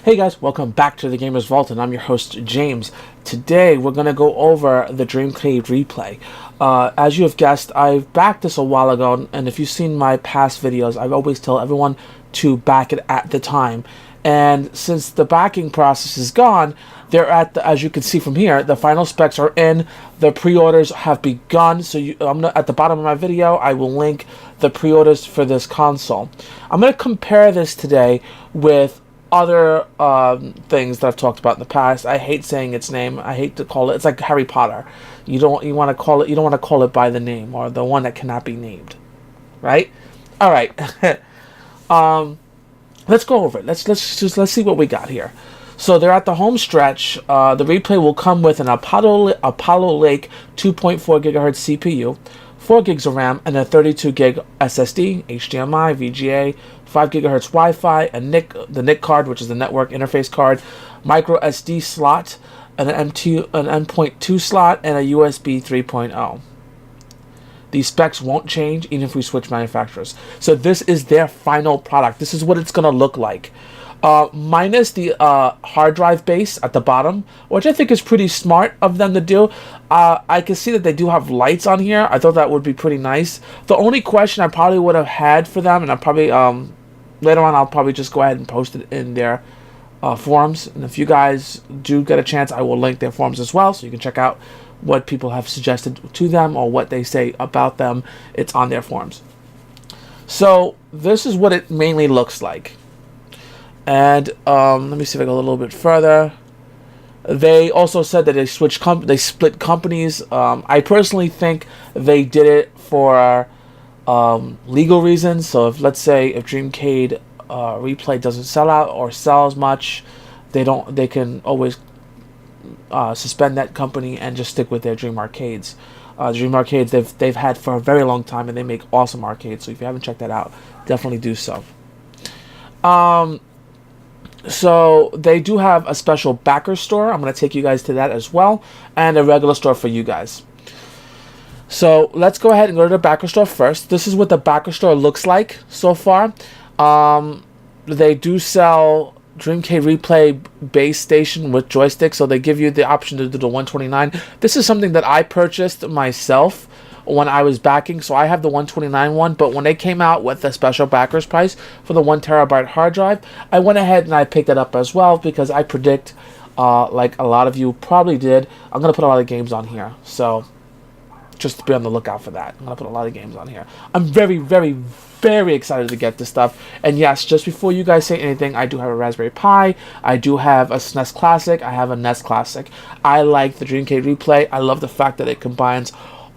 Hey guys, welcome back to the Gamers Vault, and I'm your host James. Today we're going to go over the Dreamcade replay. As you have guessed, I've backed this a while ago, and if you've seen my past videos, I've always tell everyone to back it at the time. And since the backing process is gone, they're at the, as you can see from here, the final specs are in. The pre-orders have begun. So at the bottom of my video, I will link the pre-orders for this console. I'm going to compare this today with other things that I've talked about in the past. I hate saying its name. I hate to call it. It's like Harry Potter. You don't want to call it by the name or the one that cannot be named, right? All right. Let's go over it. Let's see what we got here. So they're at the home stretch. The replay will come with an Apollo Lake 2.4 gigahertz CPU, 4 gigs of RAM, and a 32 gig SSD, HDMI, VGA, 5 gigahertz Wi-Fi, the NIC card, which is the network interface card, micro SD slot, an M.2 slot, and a USB 3.0. These specs won't change even if we switch manufacturers. So this is their final product. This is what it's going to look like. Minus the hard drive base at the bottom, which I think is pretty smart of them to do. I can see that they do have lights on here. I thought that would be pretty nice. The only question I probably would have had for them, and I probably later on I'll probably just go ahead and post it in their forums. And if you guys do get a chance, I will link their forums as well, so you can check out what people have suggested to them or what they say about them. It's on their forums. So this is what it mainly looks like. And let me see if I go a little bit further. They also said that they split companies. I personally think they did it for legal reasons. So if, let's say, if Dreamcade replay doesn't sell out or sell as much, they can always suspend that company and just stick with their Dream Arcades. Dream Arcades they've had for a very long time, and they make awesome arcades. So if you haven't checked that out, definitely do so. So they do have a special backer store. I'm going to take you guys to that as well, and a regular store for you guys. So let's go ahead and go to the backer store first. This is what the backer store looks like so far. They do sell Dreamcade replay base station with joystick, so they give you the option to do the 129. This is something that I purchased myself when I was backing, so I have the 129 one, but when they came out with the special backers price for the 1 terabyte hard drive, I went ahead and I picked it up as well, because I predict, like a lot of you probably did, I'm going to put a lot of games on here, so just be on the lookout for that. I'm going to put a lot of games on here. I'm very, very, very excited to get this stuff. And yes, just before you guys say anything, I do have a Raspberry Pi, I do have a SNES Classic, I have a NES Classic. I like the Dreamcade replay. I love the fact that it combines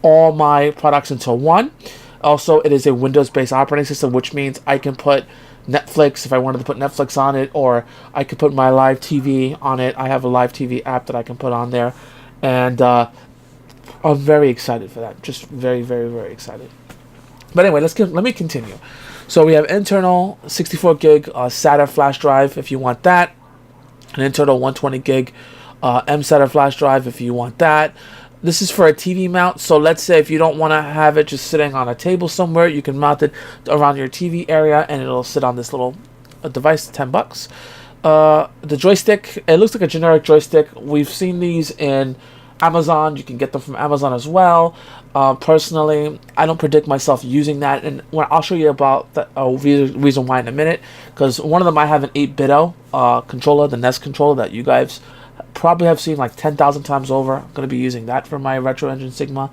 all my products into one. Also, it is a Windows-based operating system, which means I can put Netflix if I wanted to put Netflix on it, or I could put my live TV on it. I have a live TV app that I can put on there, and I'm very excited for that. Just very, very, very excited. But anyway, let me continue. So we have internal 64 gig SATA flash drive if you want that, an internal 120 gig M-SATA flash drive if you want that. This is for a TV mount, so let's say if you don't want to have it just sitting on a table somewhere, you can mount it around your TV area, and it'll sit on this little device, $10. The joystick, it looks like a generic joystick. We've seen these in Amazon. You can get them from Amazon as well. Personally, I don't predict myself using that, and I'll show you about the reason why in a minute, because one of them I have an 8-bit controller, the NES controller that you guys probably have seen like 10,000 times over. I'm going to be using that for my Retro Engine Sigma,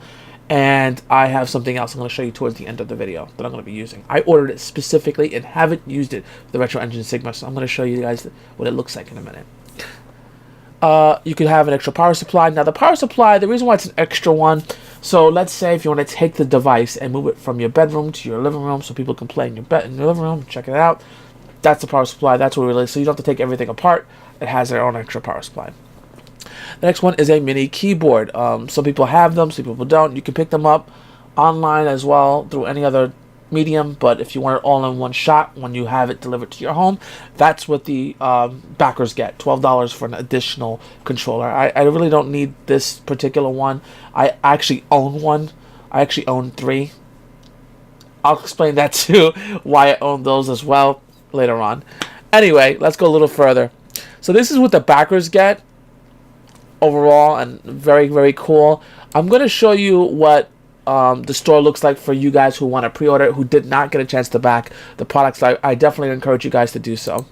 and I have something else I'm going to show you towards the end of the video that I'm going to be using. I ordered it specifically and haven't used it for the Retro Engine Sigma, so I'm going to show you guys what it looks like in a minute. You could have an extra power supply. Now the power supply, the reason why it's an extra one, so let's say if you want to take the device and move it from your bedroom to your living room so people can play in your living room, check it out. That's the power supply. That's what it is. So you don't have to take everything apart. It has their own extra power supply. The next one is a mini keyboard. Some people have them, some people don't. You can pick them up online as well through any other medium, but if you want it all in one shot when you have it delivered to your home, that's what the backers get, $12 for an additional controller. I really don't need this particular one. I actually own one. I actually own 3. I'll explain that too, why I own those as well later on. Anyway, let's go a little further. So this is what the backers get overall, and very, very cool. I'm going to show you what the store looks like for you guys who want to pre-order, who did not get a chance to back the products. I definitely encourage you guys to do so.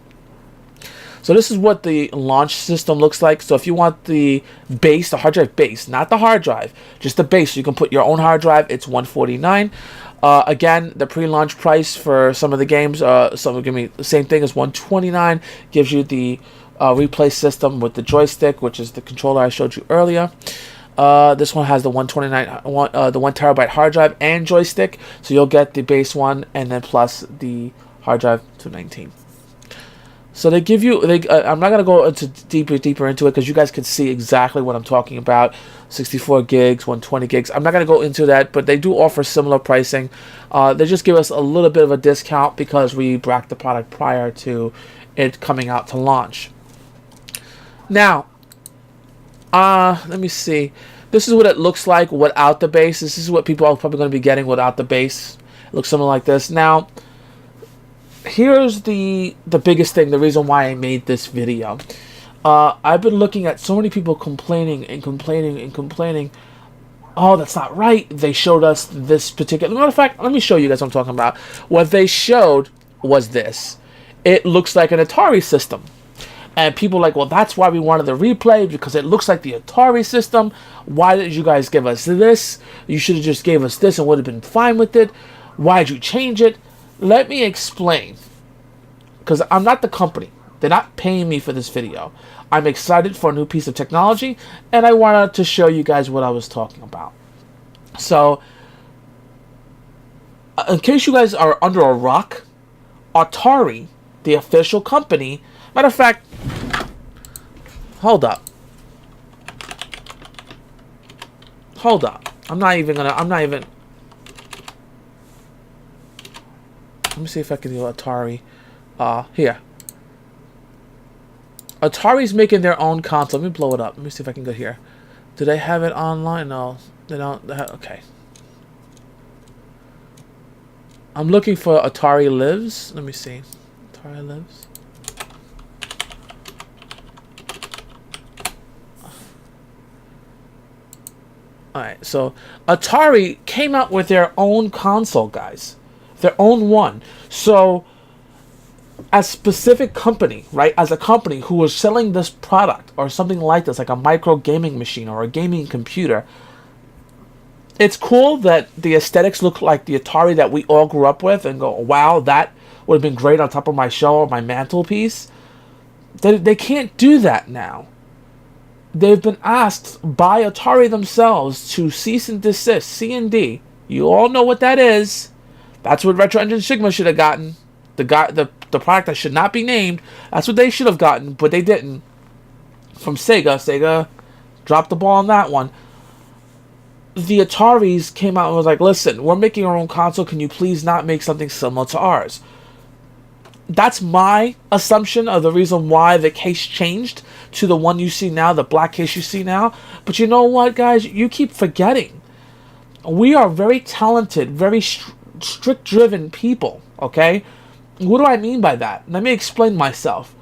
So this is what the launch system looks like. So if you want the base, the hard drive base, not the hard drive, just the base, so you can put your own hard drive, it's $149. Again, the pre-launch price for some of the games, some give me the same thing as $129. Gives you the replay system with the joystick, which is the controller I showed you earlier. This one has the 129, the 1 terabyte hard drive and joystick, so you'll get the base one and then plus the hard drive 219. So they give you, I'm not going to go into deeper into it because you guys can see exactly what I'm talking about. 64 gigs, 120 gigs. I'm not going to go into that, but they do offer similar pricing. They just give us a little bit of a discount because we backed the product prior to it coming out to launch. Now, let me see. This is what it looks like without the base. This is what people are probably going to be getting without the base. It looks something like this. Now, here's the biggest thing, the reason why I made this video. I've been looking at so many people complaining and complaining and complaining. Oh, that's not right. They showed us this particular... Matter of fact, let me show you guys what I'm talking about. What they showed was this. It looks like an Atari system. And people are like, well, that's why we wanted the replay, because it looks like the Atari system. Why did you guys give us this? You should have just gave us this and would have been fine with it. Why did you change it? Let me explain. Because I'm not the company. They're not paying me for this video. I'm excited for a new piece of technology, and I wanted to show you guys what I was talking about. So, in case you guys are under a rock, Atari, the official company... Matter of fact, hold up. Hold up. I'm not even... Let me see if I can do Atari. Here. Atari's making their own console. Let me blow it up. Let me see if I can go here. Do they have it online? No, they don't. Okay. I'm looking for Atari Lives. Let me see. Atari Lives. Alright, so Atari came out with their own console, guys. Their own one. So, as a specific company, right, as a company who was selling this product or something like this, like a micro gaming machine or a gaming computer, it's cool that the aesthetics look like the Atari that we all grew up with and go, wow, that would have been great on top of my shelf or my mantelpiece. They can't do that now. They've been asked by Atari themselves to cease and desist, C&D. You all know what that is. That's what Retro Engine Sigma should have gotten. The product that should not be named. That's what they should have gotten, but they didn't. From Sega. Sega dropped the ball on that one. The Ataris came out and was like, listen, we're making our own console. Can you please not make something similar to ours? That's my assumption of the reason why the case changed to the one you see now, the black case you see now. But you know what, guys? You keep forgetting. We are very talented, very strict-driven people, okay? What do I mean by that? Let me explain myself.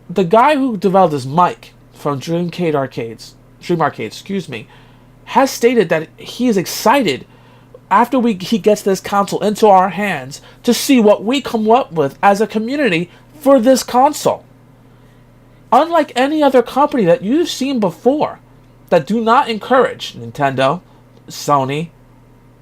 The guy who developed this mic from Dream Arcades, has stated that he is excited after he gets this console into our hands to see what we come up with as a community for this console. Unlike any other company that you've seen before that do not encourage Nintendo, Sony,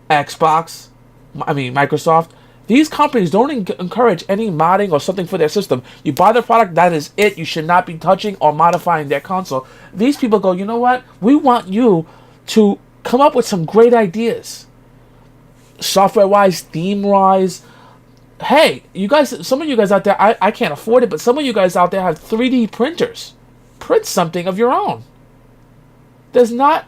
Xbox, Microsoft, these companies don't encourage any modding or something for their system. You buy the product, that is it. You should not be touching or modifying their console. These people go, you know what? We want you to come up with some great ideas. Software-wise, theme-wise. Hey, you guys, some of you guys out there, I can't afford it, but some of you guys out there have 3D printers. Print something of your own. There's not...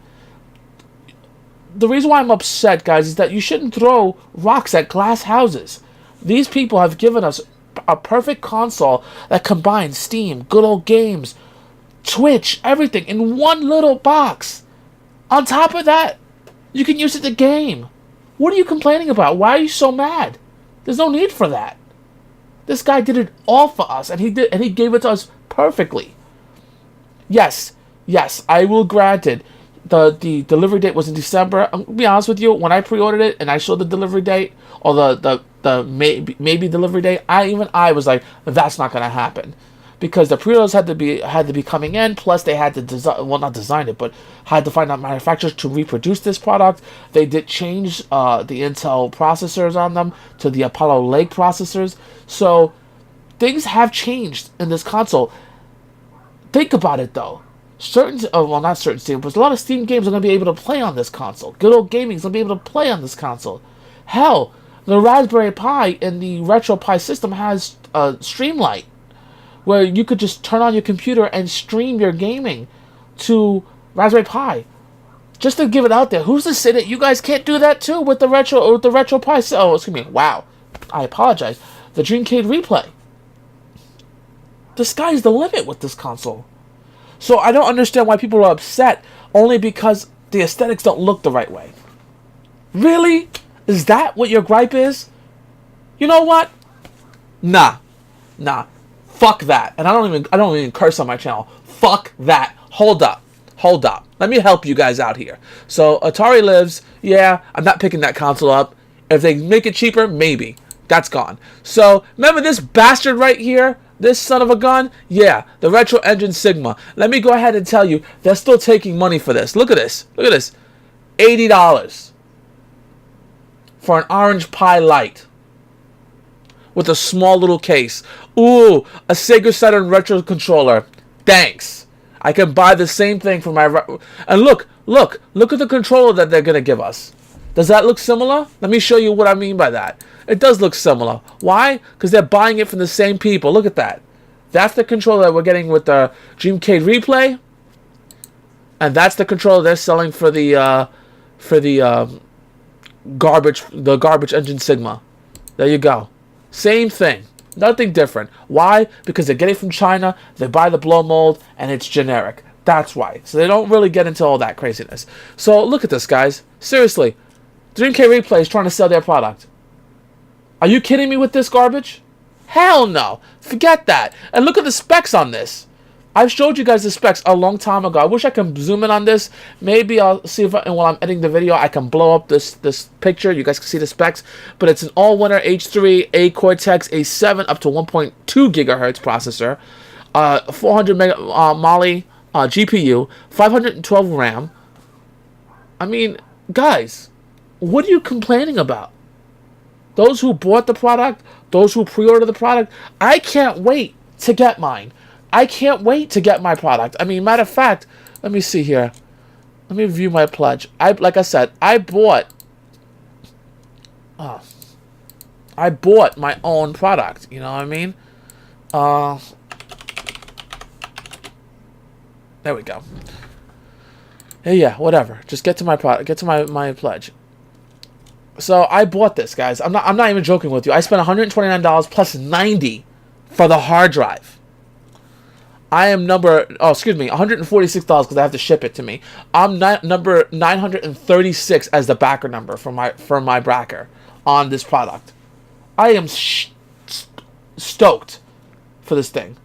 The reason why I'm upset, guys, is that you shouldn't throw rocks at glass houses. These people have given us a perfect console that combines Steam, good old games, Twitch, everything in one little box. On top of that, you can use it to game. What are you complaining about? Why are you so mad? There's no need for that. This guy did it all for us, and he gave it to us perfectly. Yes, yes, I will grant it. The delivery date was in December. I'm gonna be honest with you, when I pre-ordered it and I saw the delivery date or the maybe delivery date, I was like, that's not gonna happen. Because the pre-orders had to be coming in, plus they had to design, well, not design it, but had to find out manufacturers to reproduce this product. They did change the Intel processors on them to the Apollo Lake processors. So things have changed in this console. Think about it though. Not certain Steam, but a lot of Steam games are going to be able to play on this console. Good old gaming is going to be able to play on this console. Hell, the Raspberry Pi in the RetroPie system has Streamlight, where you could just turn on your computer and stream your gaming to Raspberry Pi. Just to give it out there, who's to say that you guys can't do that too with the RetroPie? Oh, excuse me. Wow, I apologize. The Dreamcade replay. The sky's the limit with this console. So I don't understand why people are upset only because the aesthetics don't look the right way. Really? Is that what your gripe is? You know what? Nah. Fuck that. And I don't even curse on my channel. Fuck that. Hold up. Let me help you guys out here. So Atari lives. Yeah, I'm not picking that console up. If they make it cheaper, maybe. That's gone. So remember this bastard right here? This son of a gun? Yeah, the Retro Engine Sigma. Let me go ahead and tell you, they're still taking money for this. Look at this. $80 for an Orange Pi Lite with a small little case. Ooh, a Sega Saturn Retro controller. Thanks. I can buy the same thing for my... And look at the controller that they're going to give us. Does that look similar? Let me show you what I mean by that. It does look similar. Why? Because they're buying it from the same people. Look at that. That's the controller that we're getting with the Dreamcade replay. And that's the controller they're selling for the garbage engine Sigma. There you go. Same thing. Nothing different. Why? Because they get it from China, they buy the blow mold, and it's generic. That's why. So they don't really get into all that craziness. So look at this, guys. Seriously. Dreamcade Replay is trying to sell their product. Are you kidding me with this garbage? Hell no. Forget that. And look at the specs on this. I've showed you guys the specs a long time ago. I wish I could zoom in on this. Maybe I'll see if while I'm editing the video, I can blow up this picture. You guys can see the specs. But it's an all-winner H3 A Cortex A7 up to 1.2 gigahertz processor. 400 Mali GPU. 512 RAM. I mean, guys, what are you complaining about? Those who bought the product, those who pre-ordered the product, I can't wait to get mine. I can't wait to get my product. I mean, matter of fact, let me see here. Let me view my pledge. Like I said, I bought my own product. You know what I mean? There we go. Yeah, whatever. Just get to my product. Get to my pledge. So I bought this, guys. I'm not even joking with you. I spent $129 plus $90 for the hard drive. I am $146 because I have to ship it to me. I'm number 936 as the backer number for my backer on this product. I am stoked for this thing.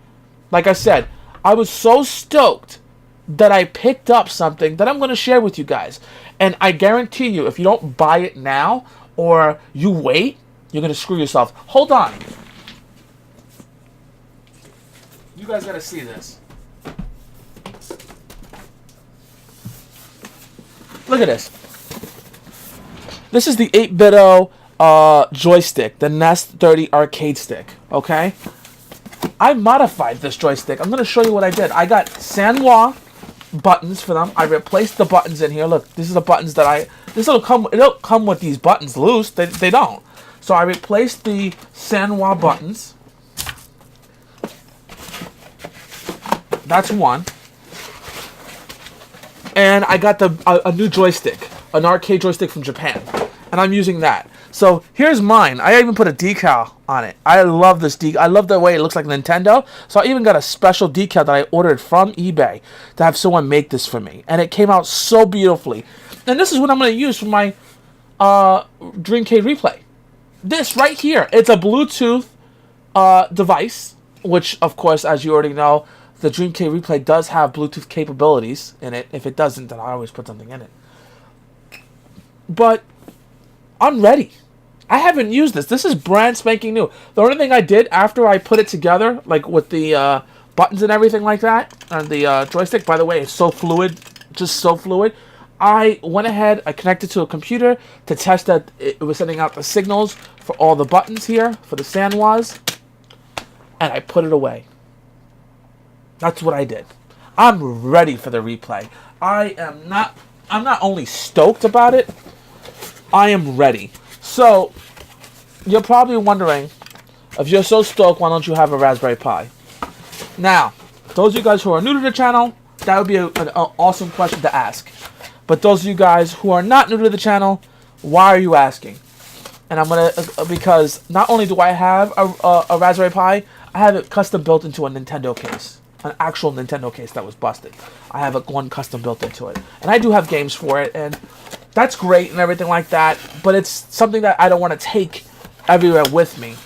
Like I said, I was so stoked that I picked up something that I'm going to share with you guys. And I guarantee you, if you don't buy it now or you wait, you're going to screw yourself. Hold on. You guys got to see this. Look at this. This is the 8-bit joystick, the Nest 30 arcade stick, okay? I modified this joystick. I'm going to show you what I did. I got Sanwa buttons for them. I replaced the buttons in here. Look, these are the buttons that it don't come with these buttons loose. They don't. So I replaced the Sanwa buttons. That's one. And I got a new joystick, an arcade joystick from Japan, and I'm using that. So here's mine. I even put a decal on it. I love this decal. I love the way it looks like Nintendo. So I even got a special decal that I ordered from eBay to have someone make this for me, and it came out so beautifully. And this is what I'm going to use for my Dreamcade replay. This right here. It's a Bluetooth device which, of course, as you already know, the Dreamcade Replay does have Bluetooth capabilities in it. If it doesn't, then I always put something in it. But I'm ready. I haven't used this. This is brand spanking new. The only thing I did after I put it together, like with the buttons and everything like that, and the joystick, by the way, it's so fluid, just so fluid. I went ahead, I connected to a computer to test that it was sending out the signals for all the buttons here, for the Sanwas, and I put it away. That's what I did. I'm ready for the replay. I'm not only stoked about it, I am ready. So, you're probably wondering, if you're so stoked, why don't you have a Raspberry Pi? Now, those of you guys who are new to the channel, that would be an awesome question to ask. But those of you guys who are not new to the channel, why are you asking? And I'm going to, because not only do I have a Raspberry Pi, I have it custom built into a Nintendo case. An actual Nintendo case that was busted. I have one custom built into it. And I do have games for it, and that's great and everything like that, but it's something that I don't want to take everywhere with me.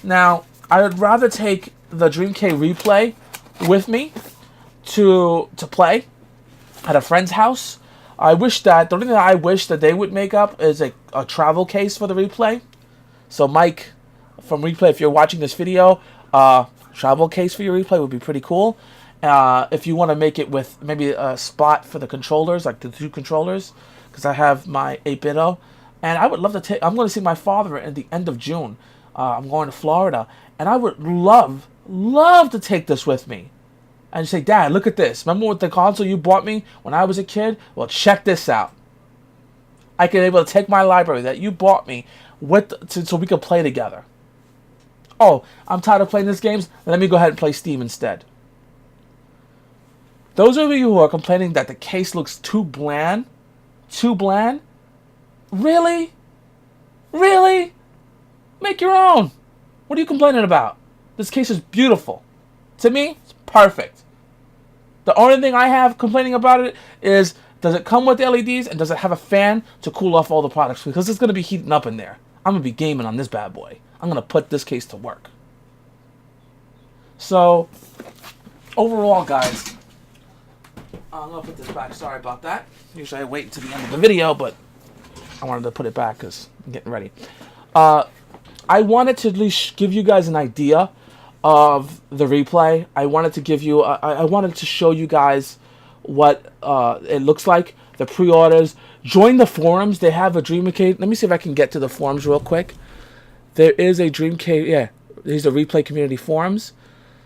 Now, I would rather take the Dreamcade Replay with me to play at a friend's house. The only thing that I wish that they would make up is a travel case for the Replay. So Mike from Replay, if you're watching this video, travel case for your Replay would be pretty cool. If you want to make it with maybe a spot for the controllers, like the 2 controllers, because I have my 8-bit-O, and I would love to take. I'm going to see my father at the end of June. I'm going to Florida, and I would love to take this with me, and say, Dad, look at this. Remember with the console you bought me when I was a kid? Well, check this out. I can be able to take my library that you bought me so we could play together. Oh, I'm tired of playing these games. Let me go ahead and play Steam instead. Those of you who are complaining that the case looks too bland, really? Make your own. What are you complaining about? This case is beautiful. To me, it's perfect. The only thing I have complaining about it is, does it come with LEDs and does it have a fan to cool off all the products? Because it's going to be heating up in there. I'm going to be gaming on this bad boy. I'm going to put this case to work. So, overall, guys, I'm going to put this back. Sorry about that. Usually I wait until the end of the video, but I wanted to put it back because I'm getting ready. I wanted to at least give you guys an idea of the replay. I wanted to give you, I wanted to show you guys what it looks like, the pre-orders. Join the forums. They have a Dreamcade. Let me see if I can get to the forums real quick. There is a Dreamcade, yeah, these are replay community forums.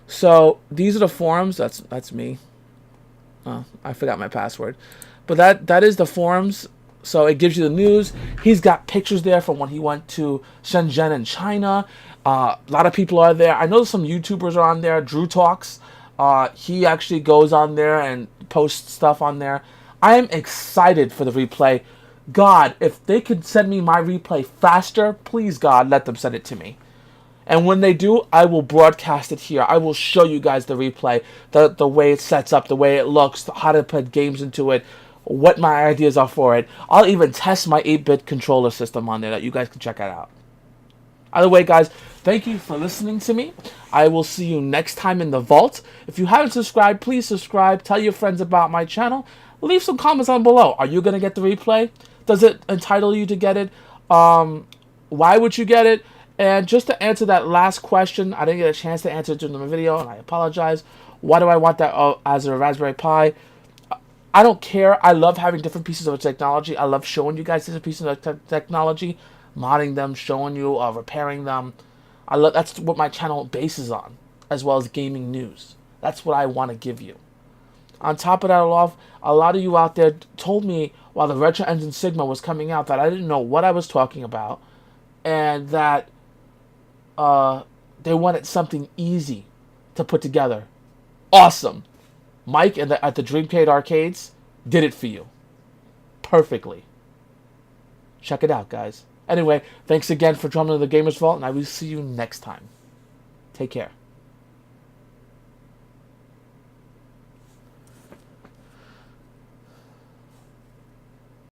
So these are the forums. That's me. Oh, I forgot my password. But that is the forums. So it gives you the news. He's got pictures there from when he went to Shenzhen in China. A lot of people are there. I know some YouTubers are on there. Drew Talks. He actually goes on there and posts stuff on there. I am excited for the replay. God, if they could send me my replay faster, please, God, let them send it to me. And when they do, I will broadcast it here. I will show you guys the replay, the way it sets up, the way it looks, how to put games into it, what my ideas are for it. I'll even test my 8-bit controller system on there that you guys can check it out. Either way, guys, thank you for listening to me. I will see you next time in the vault. If you haven't subscribed, please subscribe. Tell your friends about my channel. Leave some comments down below. Are you going to get the replay? Does it entitle you to get it? Why would you get it? And just to answer that last question, I didn't get a chance to answer it during the video, and I apologize. Why do I want that as a Raspberry Pi? I don't care. I love having different pieces of technology. I love showing you guys different pieces of technology, modding them, showing you, repairing them. That's what my channel bases on, as well as gaming news. That's what I want to give you. On top of that, a lot of you out there told me while the Retro Engine Sigma was coming out that I didn't know what I was talking about, and that they wanted something easy to put together. Awesome. Mike at the Dreamcade arcades did it for you. Perfectly. Check it out, guys. Anyway, thanks again for joining the Gamers Vault, and I will see you next time. Take care.